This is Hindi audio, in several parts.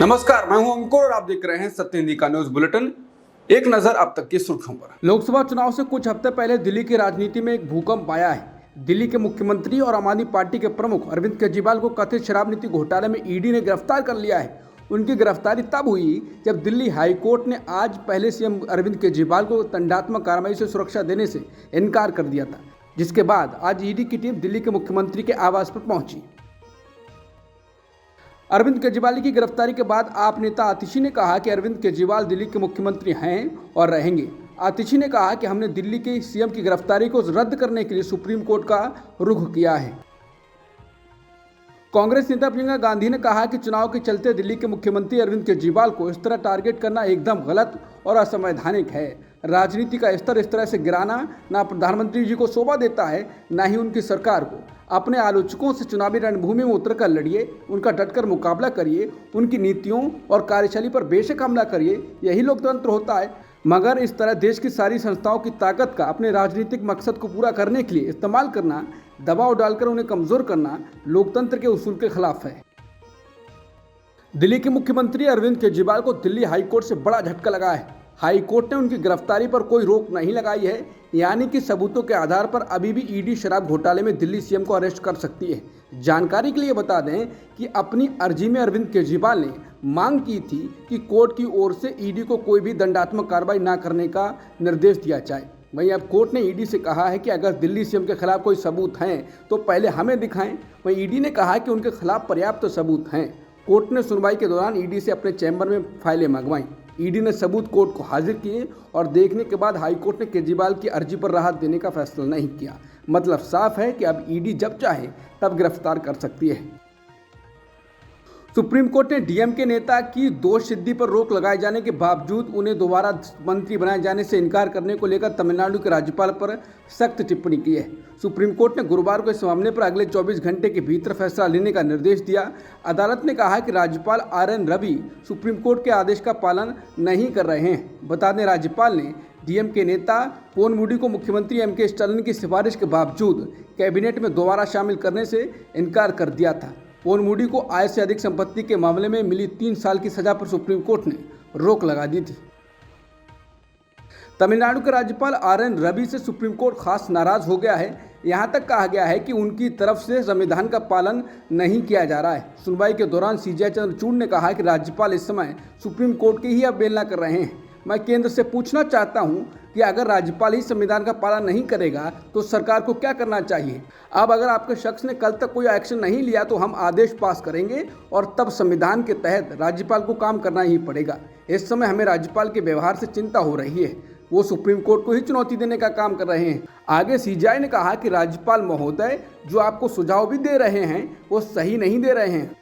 नमस्कार, मैं हूं अंकुर और आप देख रहे हैं सत्य हिंदी का न्यूज बुलेटिन। एक नजर अब तक की सुर्खियों पर। लोकसभा चुनाव से कुछ हफ्ते पहले दिल्ली की राजनीति में एक भूकंप आया है। दिल्ली के मुख्यमंत्री और आम आदमी पार्टी के प्रमुख अरविंद केजरीवाल को कथित शराब नीति घोटाले में ईडी ने गिरफ्तार कर लिया है। उनकी गिरफ्तारी तब हुई जब दिल्ली हाईकोर्ट ने आज पहले सीएम अरविंद केजरीवाल को दंडात्मक कार्रवाई से सुरक्षा देने से इनकार कर दिया था, जिसके बाद आज ईडी की टीम दिल्ली के मुख्यमंत्री के आवास पर पहुंची। अरविंद केजरीवाल की गिरफ्तारी के बाद आप नेता आतिशी ने कहा कि अरविंद केजरीवाल दिल्ली के मुख्यमंत्री हैं और रहेंगे। आतिशी ने कहा कि हमने दिल्ली के सीएम की गिरफ्तारी को रद्द करने के लिए सुप्रीम कोर्ट का रुख किया है। कांग्रेस नेता प्रियंका गांधी ने कहा कि चुनाव के चलते दिल्ली के मुख्यमंत्री अरविंद केजरीवाल को इस तरह टारगेट करना एकदम गलत और असंवैधानिक है। राजनीति का स्तर इस तरह से गिराना ना प्रधानमंत्री जी को शोभा देता है, ना ही उनकी सरकार को। अपने आलोचकों से चुनावी रणभूमि में उतरकर लड़िए, उनका डटकर मुकाबला करिए, उनकी नीतियों और कार्यशैली पर बेशक हमला करिए, यही लोकतंत्र होता है। मगर इस तरह देश की सारी संस्थाओं की ताकत का अपने राजनीतिक मकसद को पूरा करने के लिए इस्तेमाल करना, दबाव डालकर उन्हें कमजोर करना लोकतंत्र के उसूल के खिलाफ है। दिल्ली के मुख्यमंत्री अरविंद केजरीवाल को दिल्ली हाईकोर्ट से बड़ा झटका लगा है। हाईकोर्ट ने उनकी गिरफ्तारी पर कोई रोक नहीं लगाई है, यानी कि सबूतों के आधार पर अभी भी ईडी शराब घोटाले में दिल्ली सीएम को अरेस्ट कर सकती है। जानकारी के लिए बता दें कि अपनी अर्जी में अरविंद केजरीवाल ने मांग की थी कि कोर्ट की ओर से ईडी को कोई भी दंडात्मक कार्रवाई न करने का निर्देश दिया जाए। वहीं अब कोर्ट ने ईडी से कहा है कि अगर दिल्ली सीएम के खिलाफ कोई सबूत हैं तो पहले हमें दिखाएं। वहीं ईडी ने कहा कि उनके खिलाफ पर्याप्त सबूत हैं। कोर्ट ने सुनवाई के दौरान ईडी से अपने चैम्बर में फाइलें मंगवाईं। ईडी ने सबूत कोर्ट को हाजिर किए और देखने के बाद हाईकोर्ट ने केजरीवाल की अर्जी पर राहत देने का फैसला नहीं किया। मतलब साफ है कि अब ईडी जब चाहे तब गिरफ्तार कर सकती है। सुप्रीम कोर्ट ने डीएमके नेता की दोष सिद्धि पर रोक लगाए जाने के बावजूद उन्हें दोबारा मंत्री बनाए जाने से इनकार करने को लेकर तमिलनाडु के राज्यपाल पर सख्त टिप्पणी की है। सुप्रीम कोर्ट ने गुरुवार को इस मामले पर अगले 24 घंटे के भीतर फैसला लेने का निर्देश दिया। अदालत ने कहा कि राज्यपाल आर.एन. रवि सुप्रीम कोर्ट के आदेश का पालन नहीं कर रहे हैं। बता दें, राज्यपाल ने डीएमके नेता पोनमुडी को मुख्यमंत्री एम.के. स्टालिन की सिफारिश के बावजूद कैबिनेट में दोबारा शामिल करने से इनकार कर दिया था। पोनमुडी को आय से अधिक संपत्ति के मामले में मिली 3 साल की सजा पर सुप्रीम कोर्ट ने रोक लगा दी थी। तमिलनाडु के राज्यपाल आर.एन. रवि से सुप्रीम कोर्ट खास नाराज हो गया है। यहां तक कहा गया है कि उनकी तरफ से संविधान का पालन नहीं किया जा रहा है। सुनवाई के दौरान सीजे चंद्रचूड़ ने कहा कि राज्यपाल इस समय सुप्रीम कोर्ट की ही अवहेलना कर रहे हैं। मैं केंद्र से पूछना चाहता हूं कि अगर राज्यपाल ही संविधान का पालन नहीं करेगा तो सरकार को क्या करना चाहिए। अब अगर आपके शख्स ने कल तक कोई एक्शन नहीं लिया तो हम आदेश पास करेंगे और तब संविधान के तहत राज्यपाल को काम करना ही पड़ेगा। इस समय हमें राज्यपाल के व्यवहार से चिंता हो रही है। वो सुप्रीम कोर्ट को ही चुनौती देने का काम कर रहे हैं। आगे सीजेआई ने कहा कि राज्यपाल महोदय जो आपको सुझाव भी दे रहे हैं वो सही नहीं दे रहे हैं।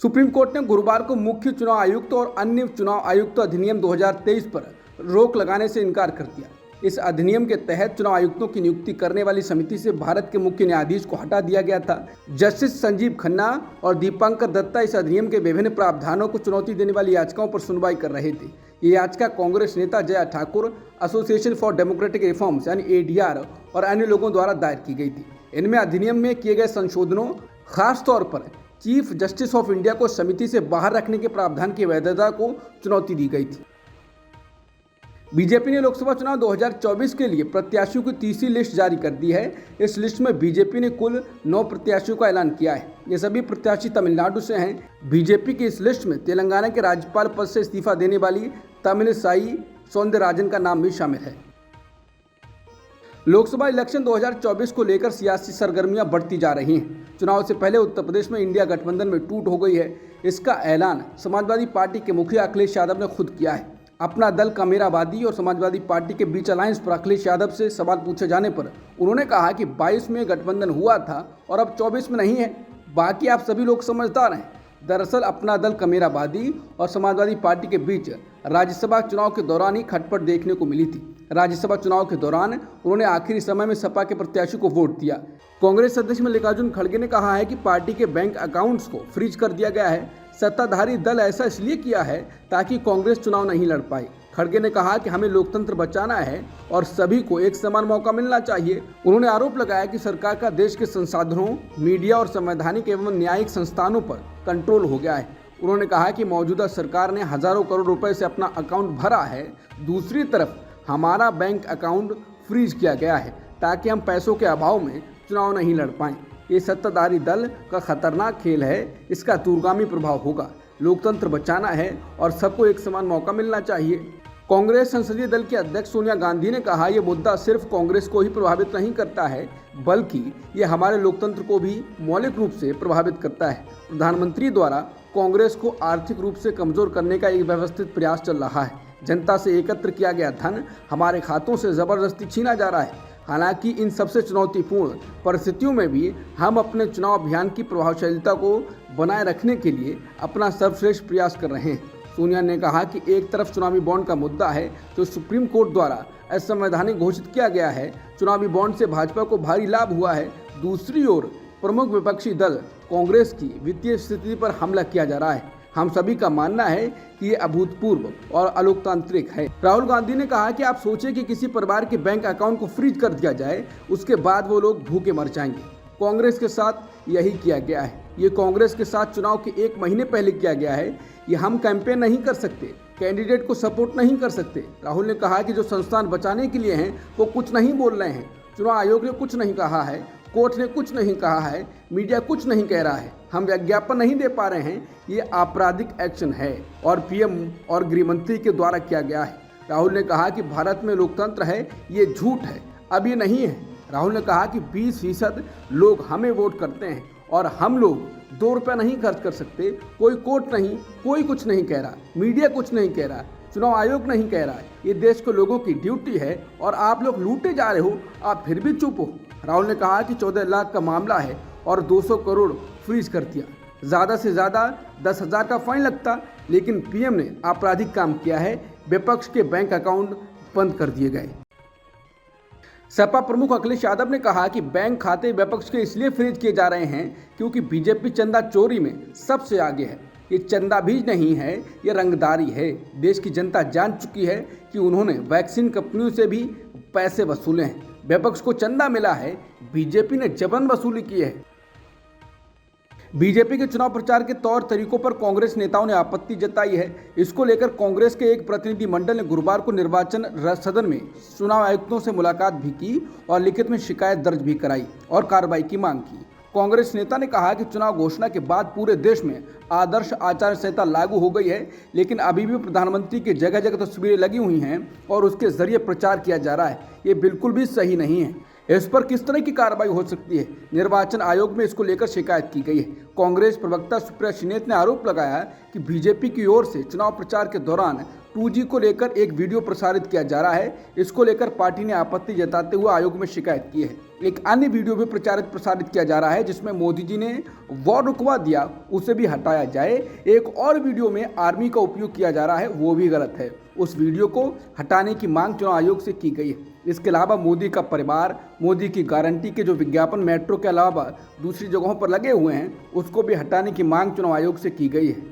सुप्रीम कोर्ट ने गुरुवार को मुख्य चुनाव आयुक्त और अन्य चुनाव आयुक्त अधिनियम 2023 पर रोक लगाने से इनकार कर दिया। इस अधिनियम के तहत चुनाव आयुक्तों की नियुक्ति करने वाली समिति से भारत के मुख्य न्यायाधीश को हटा दिया गया था। जस्टिस संजीव खन्ना और दीपांकर दत्ता इस अधिनियम के विभिन्न प्रावधानों को चुनौती देने वाली याचिकाओं पर सुनवाई कर रहे थे। ये याचिका कांग्रेस नेता Jaya Thakur, association for democratic reforms यानी एडीआर और अन्य लोगों द्वारा दायर की गई थी। इनमें अधिनियम में किए गए संशोधनों, खासतौर पर चीफ जस्टिस ऑफ इंडिया को समिति से बाहर रखने के प्रावधान की वैधता को चुनौती दी गई थी। बीजेपी ने लोकसभा चुनाव 2024 के लिए प्रत्याशियों की तीसरी लिस्ट जारी कर दी है। इस लिस्ट में बीजेपी ने कुल 9 प्रत्याशियों का ऐलान किया है। ये सभी प्रत्याशी तमिलनाडु से हैं। बीजेपी की इस लिस्ट में तेलंगाना के राज्यपाल पद से इस्तीफा देने वाली तमिलिसाई सौंदरराजन का नाम भी शामिल है। लोकसभा इलेक्शन 2024 को लेकर सियासी सरगर्मियां बढ़ती जा रही हैं। चुनाव से पहले उत्तर प्रदेश में इंडिया गठबंधन में टूट हो गई है। इसका ऐलान समाजवादी पार्टी के मुखिया अखिलेश यादव ने खुद किया है। अपना दल का मेरा वादी और समाजवादी पार्टी के बीच अलायंस पर अखिलेश यादव से सवाल पूछे जाने पर उन्होंने कहा कि 22 में गठबंधन हुआ था और अब 24 में नहीं है। बाकी आप सभी लोग समझदार हैं। दरअसल अपना दल का मेरा वादी और समाजवादी पार्टी के बीच राज्यसभा चुनाव के दौरान ही खटपट देखने को मिली थी। राज्यसभा चुनाव के दौरान उन्होंने आखिरी समय में सपा के प्रत्याशी को वोट दिया। कांग्रेस अध्यक्ष मल्लिकार्जुन खड़गे ने कहा है कि पार्टी के बैंक अकाउंट्स को फ्रीज कर दिया गया है। सत्ताधारी दल ऐसा इसलिए किया है ताकि कांग्रेस चुनाव नहीं लड़ पाए। खड़गे ने कहा कि हमें लोकतंत्र बचाना है और सभी को एक समान मौका मिलना चाहिए। उन्होंने आरोप लगाया कि सरकार का देश के संसाधनों, मीडिया और संवैधानिक एवं न्यायिक संस्थानों पर कंट्रोल हो गया है। उन्होंने कहा कि मौजूदा सरकार ने हजारों करोड़ रुपए से अपना अकाउंट भरा है, दूसरी तरफ हमारा बैंक अकाउंट फ्रीज किया गया है ताकि हम पैसों के अभाव में चुनाव नहीं लड़ पाएं। ये सत्ताधारी दल का खतरनाक खेल है, इसका दूरगामी प्रभाव होगा। लोकतंत्र बचाना है और सबको एक समान मौका मिलना चाहिए। कांग्रेस संसदीय दल की अध्यक्ष सोनिया गांधी ने कहा, ये मुद्दा सिर्फ कांग्रेस को ही प्रभावित नहीं करता है, बल्कि ये हमारे लोकतंत्र को भी मौलिक रूप से प्रभावित करता है। प्रधानमंत्री द्वारा कांग्रेस को आर्थिक रूप से कमजोर करने का एक व्यवस्थित प्रयास चल रहा है। जनता से एकत्र किया गया धन हमारे खातों से जबरदस्ती छीना जा रहा है। हालांकि इन सबसे चुनौतीपूर्ण परिस्थितियों में भी हम अपने चुनाव अभियान की प्रभावशीलता को बनाए रखने के लिए अपना सर्वश्रेष्ठ प्रयास कर रहे हैं। सोनिया ने कहा कि एक तरफ चुनावी बॉन्ड का मुद्दा है जो सुप्रीम कोर्ट द्वारा असंवैधानिक घोषित किया गया है। चुनावी बॉन्ड से भाजपा को भारी लाभ हुआ है। दूसरी ओर प्रमुख विपक्षी दल कांग्रेस की वित्तीय स्थिति पर हमला किया जा रहा है। हम सभी का मानना है कि ये अभूतपूर्व और अलोकतांत्रिक है। राहुल गांधी ने कहा कि आप सोचें कि किसी परिवार के बैंक अकाउंट को फ्रीज कर दिया जाए, उसके बाद वो लोग भूखे मर जाएंगे। कांग्रेस के साथ यही किया गया है। ये कांग्रेस के साथ चुनाव के 1 महीने पहले किया गया है। ये हम कैंपेन नहीं कर सकते, कैंडिडेट को सपोर्ट नहीं कर सकते। राहुल ने कहा कि जो संस्थान बचाने के लिए हैं वो कुछ नहीं बोल रहे हैं। चुनाव आयोग ने कुछ नहीं कहा है, कोर्ट ने कुछ नहीं कहा है, मीडिया कुछ नहीं कह रहा है, हम विज्ञापन नहीं दे पा रहे हैं। ये आपराधिक एक्शन है और पीएम और गृह मंत्री के द्वारा किया गया है। राहुल ने कहा कि भारत में लोकतंत्र है, ये झूठ है, अब ये नहीं है। राहुल ने कहा कि 20% लोग हमें वोट करते हैं और हम लोग 2 रुपये नहीं खर्च कर सकते। कोई कोर्ट नहीं, कोई कुछ नहीं कह रहा, मीडिया कुछ नहीं कह रहा, चुनाव आयोग नहीं कह रहा है। ये देश के लोगों की ड्यूटी है और आप लोग लूटे जा रहे हो, आप फिर भी चुप हो। राहुल ने कहा कि 14 लाख का मामला है और 200 करोड़ फ्रीज कर दिया। ज़्यादा से ज़्यादा 10,000 का फाइन लगता, लेकिन पीएम ने आपराधिक काम किया है। विपक्ष के बैंक अकाउंट बंद कर दिए गए। सपा प्रमुख अखिलेश यादव ने कहा कि बैंक खाते विपक्ष के इसलिए फ्रीज किए जा रहे हैं क्योंकि बीजेपी चंदा चोरी में सबसे आगे है। ये चंदा भी नहीं है, ये रंगदारी है। देश की जनता जान चुकी है कि उन्होंने वैक्सीन कंपनियों से भी पैसे वसूले हैं। विपक्ष को चंदा मिला है, बीजेपी ने जबरन वसूली की है। बीजेपी के चुनाव प्रचार के तौर तरीकों पर कांग्रेस नेताओं ने आपत्ति जताई है। इसको लेकर कांग्रेस के एक प्रतिनिधिमंडल ने गुरुवार को निर्वाचन सदन में चुनाव आयुक्तों से मुलाकात भी की और लिखित में शिकायत दर्ज भी कराई और कार्रवाई की मांग की। कांग्रेस नेता ने कहा कि चुनाव घोषणा के बाद पूरे देश में आदर्श आचार संहिता लागू हो गई है, लेकिन अभी भी प्रधानमंत्री की जगह जगह तस्वीरें लगी हुई हैं और उसके जरिए प्रचार किया जा रहा है। ये बिल्कुल भी सही नहीं है। इस पर किस तरह की कार्रवाई हो सकती है? निर्वाचन आयोग में इसको लेकर शिकायत की गई है। कांग्रेस प्रवक्ता सुप्रिया श्रीनेत ने आरोप लगाया कि बीजेपी की ओर से चुनाव प्रचार के दौरान 2G को लेकर एक वीडियो प्रसारित किया जा रहा है। इसको लेकर पार्टी ने आपत्ति जताते हुए आयोग में शिकायत की है। एक अन्य वीडियो भी प्रसारित किया जा रहा है जिसमें मोदी जी ने वॉर रुकवा दिया, उसे भी हटाया जाए। एक और वीडियो में आर्मी का उपयोग किया जा रहा है, वो भी गलत है। उस वीडियो को हटाने की मांग चुनाव आयोग से की गई है। इसके अलावा मोदी का परिवार, मोदी की गारंटी के जो विज्ञापन मेट्रो के अलावा दूसरी जगहों पर लगे हुए हैं, उसको भी हटाने की मांग चुनाव आयोग से की गई है।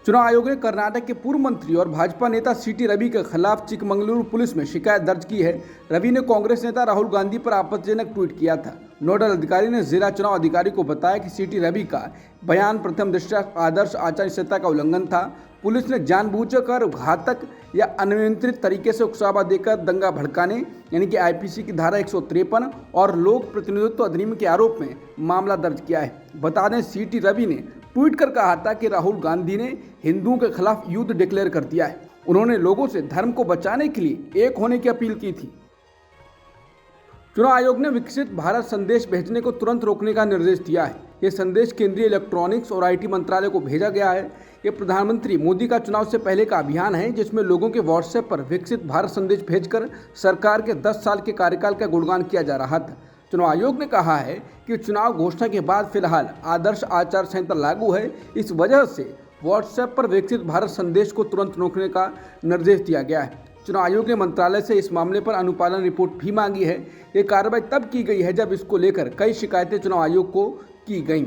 चुनाव आयोग ने कर्नाटक के पूर्व मंत्री और भाजपा नेता सीटी रवि के खिलाफ चिकमंगलुरु पुलिस में शिकायत दर्ज की है। रवि ने कांग्रेस नेता राहुल गांधी पर आपत्तिजनक ट्वीट किया था। नोडल अधिकारी ने जिला चुनाव अधिकारी को बताया कि सीटी रवि का बयान प्रथम दृष्टया आदर्श आचार संहिता का उल्लंघन था। पुलिस ने जानबूझकर घातक या अनियंत्रित तरीके से उकसावा देकर दंगा भड़काने यानी कि आईपीसी की धारा 153 और लोक प्रतिनिधित्व अधिनियम के आरोप में मामला दर्ज किया है। बता दें, सीटी रवि ने ट्वीट कर कहा था कि राहुल गांधी ने हिंदुओं के खिलाफ युद्ध डिक्लेयर कर दिया है। उन्होंने लोगों से धर्म को बचाने के लिए एक होने की अपील की थी। चुनाव आयोग ने विकसित भारत संदेश भेजने को तुरंत रोकने का निर्देश दिया है। ये संदेश केंद्रीय इलेक्ट्रॉनिक्स और आईटी मंत्रालय को भेजा गया है। ये प्रधानमंत्री मोदी का चुनाव से पहले का अभियान है जिसमें लोगों के व्हाट्सएप पर विकसित भारत संदेश भेजकर सरकार के 10 साल के कार्यकाल का गुणगान किया जा रहा था। चुनाव आयोग ने कहा है कि चुनाव घोषणा के बाद फिलहाल आदर्श आचार संहिता लागू है। इस वजह से व्हाट्सएप पर विकसित भारत संदेश को तुरंत रोकने का निर्देश दिया गया है। चुनाव आयोग ने मंत्रालय से इस मामले पर अनुपालन रिपोर्ट भी मांगी है। ये कार्रवाई तब की गई है जब इसको लेकर कई शिकायतें चुनाव आयोग को की गईं।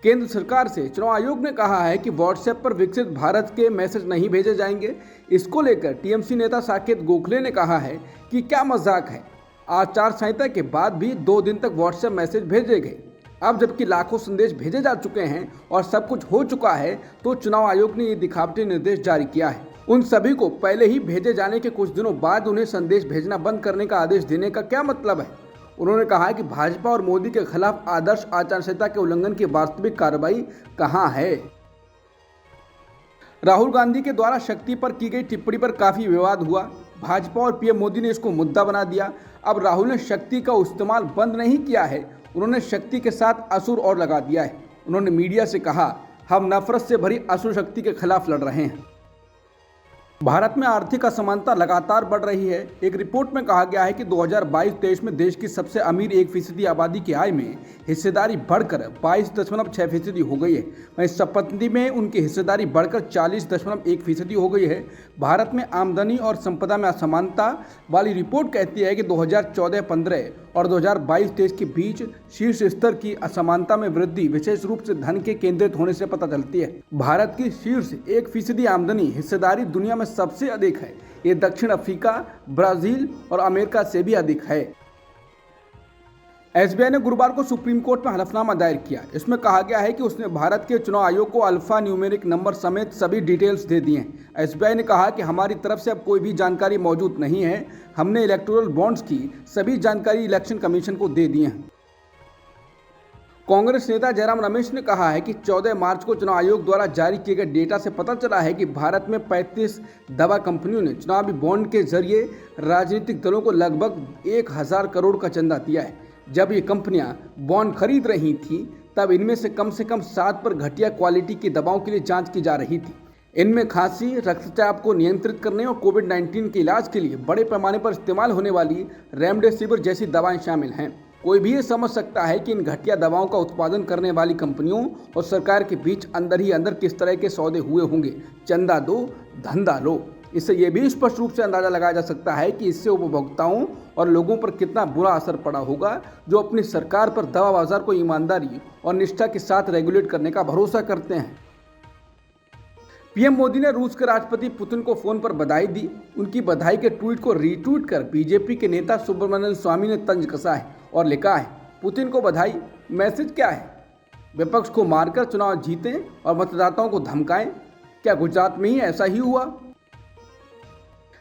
केंद्र सरकार से चुनाव आयोग ने कहा है कि व्हाट्सएप पर विकसित भारत के मैसेज नहीं भेजे जाएंगे। इसको लेकर टीएमसी नेता साकेत गोखले ने कहा है कि क्या मजाक है, आचार संहिता के बाद भी 2 दिन तक व्हाट्सएप मैसेज भेजे गए। अब जबकि लाखों संदेश भेजे जा चुके हैं और सब कुछ हो चुका है, तो चुनाव आयोग ने ये दिखावटी निर्देश जारी किया है। उन सभी को पहले ही भेजे जाने के कुछ दिनों बाद उन्हें संदेश भेजना बंद करने का आदेश देने का क्या मतलब है? उन्होंने कहा कि भाजपा और मोदी के खिलाफ आदर्श आचार संहिता के उल्लंघन की वास्तविक कार्रवाई कहां है। राहुल गांधी के द्वारा शक्ति पर की गई टिप्पणी पर काफी विवाद हुआ। भाजपा और पीएम मोदी ने इसको मुद्दा बना दिया। अब राहुल ने शक्ति का इस्तेमाल बंद नहीं किया है, उन्होंने शक्ति के साथ असुर और लगा दिया है। उन्होंने मीडिया से कहा, हम नफरत से भरी असुर शक्ति के खिलाफ लड़ रहे हैं। भारत में आर्थिक असमानता लगातार बढ़ रही है। एक रिपोर्ट में कहा गया है कि 2022-23 में देश की सबसे अमीर 1% आबादी की आय में हिस्सेदारी बढ़कर 22.6% हो गई है। वहीं संपत्ति में उनकी हिस्सेदारी बढ़कर 40.1% हो गई है। भारत में आमदनी और संपदा में असमानता वाली रिपोर्ट कहती है कि 2014-15 और 2022-23 के बीच शीर्ष स्तर की असमानता में वृद्धि विशेष रूप से धन के केंद्रित होने से पता चलती है। भारत की शीर्ष 1% आमदनी हिस्सेदारी दुनिया में सबसे अधिक है। ये दक्षिण अफ्रीका, ब्राजील और अमेरिका से भी अधिक है। एसबीआई ने गुरुवार को सुप्रीम कोर्ट में हलफनामा दायर किया। इसमें कहा गया है कि उसने भारत के चुनाव आयोग को अल्फा न्यूमेरिक नंबर समेत सभी डिटेल्स दे दिए हैं। एसबीआई ने कहा कि हमारी तरफ से अब कोई भी जानकारी मौजूद नहीं है। हमने इलेक्टोरल बॉन्ड्स की सभी जानकारी इलेक्शन कमीशन को दे दिए हैं। कांग्रेस नेता जयराम रमेश ने कहा है कि 14 मार्च को चुनाव आयोग द्वारा जारी किए गए डेटा से पता चला है कि भारत में 35 दवा कंपनियों ने चुनावी बॉन्ड के जरिए राजनीतिक दलों को लगभग 1000 करोड़ का चंदा दिया है। जब ये कंपनियां बॉन्ड खरीद रही थी तब इनमें से कम 7 पर घटिया क्वालिटी की दवाओं के लिए जांच की जा रही थी। इनमें खांसी, रक्तचाप को नियंत्रित करने और कोविड-19 के इलाज के लिए बड़े पैमाने पर इस्तेमाल होने वाली रेमडेसिविर जैसी दवाएं शामिल हैं। कोई भी ये समझ सकता है कि इन घटिया दवाओं का उत्पादन करने वाली कंपनियों और सरकार के बीच अंदर ही अंदर किस तरह के सौदे हुए होंगे। चंदा दो, धंधा लो। इससे यह भी स्पष्ट रूप से अंदाजा लगाया जा सकता है कि इससे उपभोक्ताओं और लोगों पर कितना बुरा असर पड़ा होगा, जो अपनी सरकार पर दवा बाजार को ईमानदारी और निष्ठा के साथ रेगुलेट करने का भरोसा करते हैं। पीएम मोदी ने रूस के राष्ट्रपति पुतिन को फोन पर बधाई दी। उनकी बधाई के ट्वीट को रीट्वीट कर बीजेपी के नेता सुब्रमण्यम स्वामी ने तंज कसा है और लिखा है, पुतिन को बधाई। मैसेज क्या है? विपक्ष को मारकर चुनाव जीतें और मतदाताओं को धमकाएं। क्या गुजरात में ही ऐसा ही हुआ?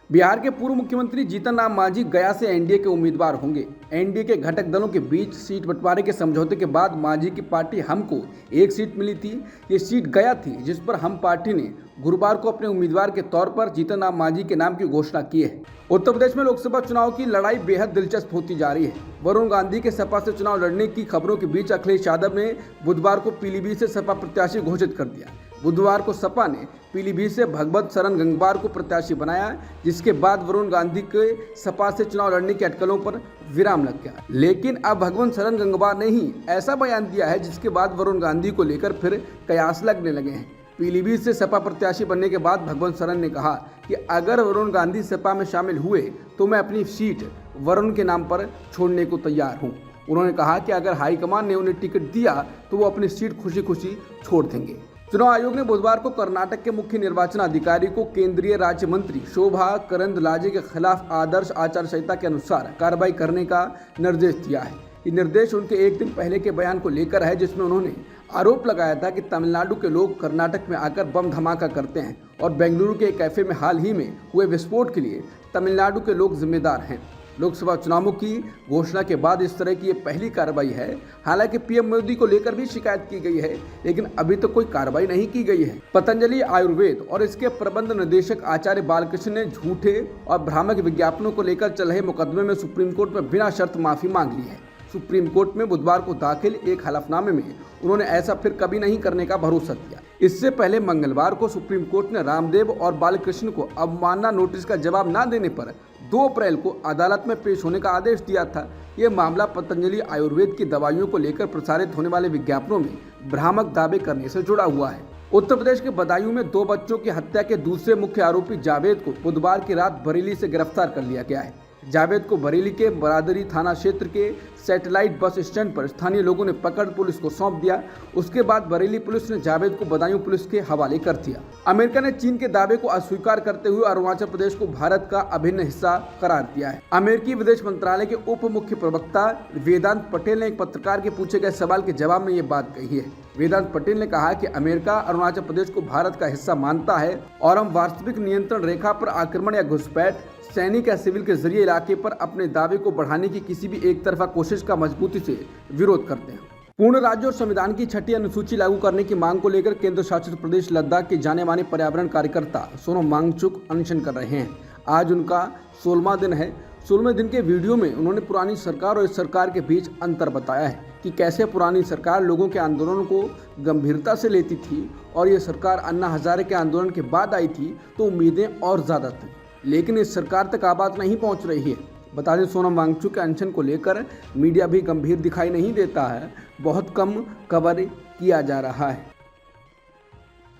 बिहार के पूर्व मुख्यमंत्री जीतन राम मांझी गया से एनडीए के उम्मीदवार होंगे। एनडीए के घटक दलों के बीच सीट बंटवारे के समझौते के बाद मांझी की पार्टी हम को एक सीट मिली थी। ये सीट गया थी, जिस पर हम पार्टी ने गुरुवार को अपने उम्मीदवार के तौर पर जीतन राम मांझी के नाम की घोषणा की है। उत्तर प्रदेश में लोकसभा चुनाव की लड़ाई बेहद दिलचस्प होती जा रही है। वरुण गांधी के सपा से चुनाव लड़ने की खबरों के बीच अखिलेश यादव ने बुधवार को पीलीभीत से सपा प्रत्याशी घोषित कर दिया। बुधवार को सपा ने पीलीभीत से भगवत शरण गंगवार को प्रत्याशी बनाया, जिसके बाद वरुण गांधी के सपा से चुनाव लड़ने की अटकलों पर विराम लग गया। लेकिन अब भगवत शरण गंगवार ने ही ऐसा बयान दिया है जिसके बाद वरुण गांधी को लेकर फिर कयास लगने लगे हैं। पीलीभीत से सपा प्रत्याशी बनने के बाद भगवंत शरण ने कहा कि अगर वरुण गांधी सपा में शामिल हुए तो मैं अपनी सीट वरुण के नाम पर छोड़ने को तैयार हूं। उन्होंने कहा कि अगर हाईकमान ने उन्हें टिकट दिया तो वो अपनी सीट खुशी खुशी छोड़ देंगे। चुनाव आयोग ने बुधवार को कर्नाटक के मुख्य निर्वाचन अधिकारी को केंद्रीय राज्य मंत्री शोभा करंदलाजे के खिलाफ आदर्श आचार संहिता के अनुसार कार्रवाई करने का निर्देश दिया है। ये निर्देश उनके एक दिन पहले के बयान को लेकर है, जिसमें उन्होंने आरोप लगाया था कि तमिलनाडु के लोग कर्नाटक में आकर बम धमाका करते हैं और बेंगलुरु के एक कैफे में हाल ही में हुए विस्फोट के लिए तमिलनाडु के लोग जिम्मेदार हैं। लोकसभा चुनावों की घोषणा के बाद इस तरह की ये पहली कार्रवाई है। हालांकि पीएम मोदी को लेकर भी शिकायत की गई है, लेकिन अभी तक तो कोई कार्रवाई नहीं की गई है। पतंजलि आयुर्वेद और इसके प्रबंध निदेशक आचार्य बालकृष्ण ने झूठे और भ्रामक विज्ञापनों को लेकर चल रहे मुकदमे में सुप्रीम कोर्ट में बिना शर्त माफी मांग ली है। सुप्रीम कोर्ट में बुधवार को दाखिल एक हलफनामे में उन्होंने ऐसा फिर कभी नहीं करने का भरोसा दिया। इससे पहले मंगलवार को सुप्रीम कोर्ट ने रामदेव और बालकृष्ण को अवमानना नोटिस का जवाब न देने पर 2 अप्रैल को अदालत में पेश होने का आदेश दिया था। यह मामला पतंजलि आयुर्वेद की दवाइयों को लेकर प्रसारित होने वाले विज्ञापनों में भ्रामक दावे करने से जुड़ा हुआ है। उत्तर प्रदेश के बदायूं में 2 बच्चों की हत्या के दूसरे मुख्य आरोपी जावेद को बुधवार की रात बरेली से गिरफ्तार कर लिया गया है। जावेद को बरेली के बरादरी थाना क्षेत्र के सैटेलाइट बस स्टैंड पर स्थानीय लोगों ने पकड़ पुलिस को सौंप दिया। उसके बाद बरेली पुलिस ने जावेद को बदायूं पुलिस के हवाले कर दिया। अमेरिका ने चीन के दावे को अस्वीकार करते हुए अरुणाचल प्रदेश को भारत का अभिन्न हिस्सा करार दिया है। अमेरिकी विदेश मंत्रालय के उप मुख्य प्रवक्ता वेदांत पटेल ने एक पत्रकार के पूछे गए सवाल के जवाब में ये बात कही है। वेदांत पटेल ने कहा कि अमेरिका अरुणाचल प्रदेश को भारत का हिस्सा मानता है और हम वास्तविक नियंत्रण रेखा पर आक्रमण या घुसपैठ, सैनिक या सिविल के जरिए इलाके पर अपने दावे को बढ़ाने की किसी भी एक तरफा कोशिश का मजबूती से विरोध करते हैं। पूर्ण राज्य और संविधान की 6ठी अनुसूची लागू करने की मांग को लेकर केंद्र शासित प्रदेश लद्दाख के जाने माने पर्यावरण कार्यकर्ता सोनम वांगचुक अनशन कर रहे हैं। आज उनका 16वां दिन है। 16वें दिन के वीडियो में उन्होंने पुरानी सरकार और इस सरकार के बीच अंतर बताया है कि कैसे पुरानी सरकार लोगों के आंदोलनों को गंभीरता से लेती थी और ये सरकार अन्ना हजारे के आंदोलन के बाद आई थी तो उम्मीदें और ज़्यादा थी, लेकिन इस सरकार तक आवाज़ नहीं पहुंच रही है। बता दें, सोनम वांगचुक के अनशन को लेकर मीडिया भी गंभीर दिखाई नहीं देता है, बहुत कम कवर किया जा रहा है।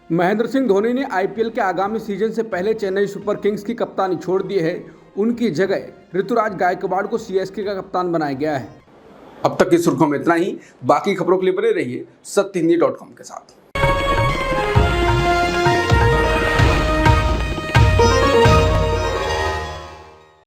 महेंद्र सिंह धोनी ने आईपीएल के आगामी सीजन से पहले चेन्नई सुपर किंग्स की कप्तानी छोड़ दी है। उनकी जगह ऋतुराज गायकवाड़ को सीएसके का कप्तान बनाया गया है। अब तक की सुर्खियों में इतना ही। बाकी खबरों के लिए बने रहिए सत्यहिंदी.com के साथ।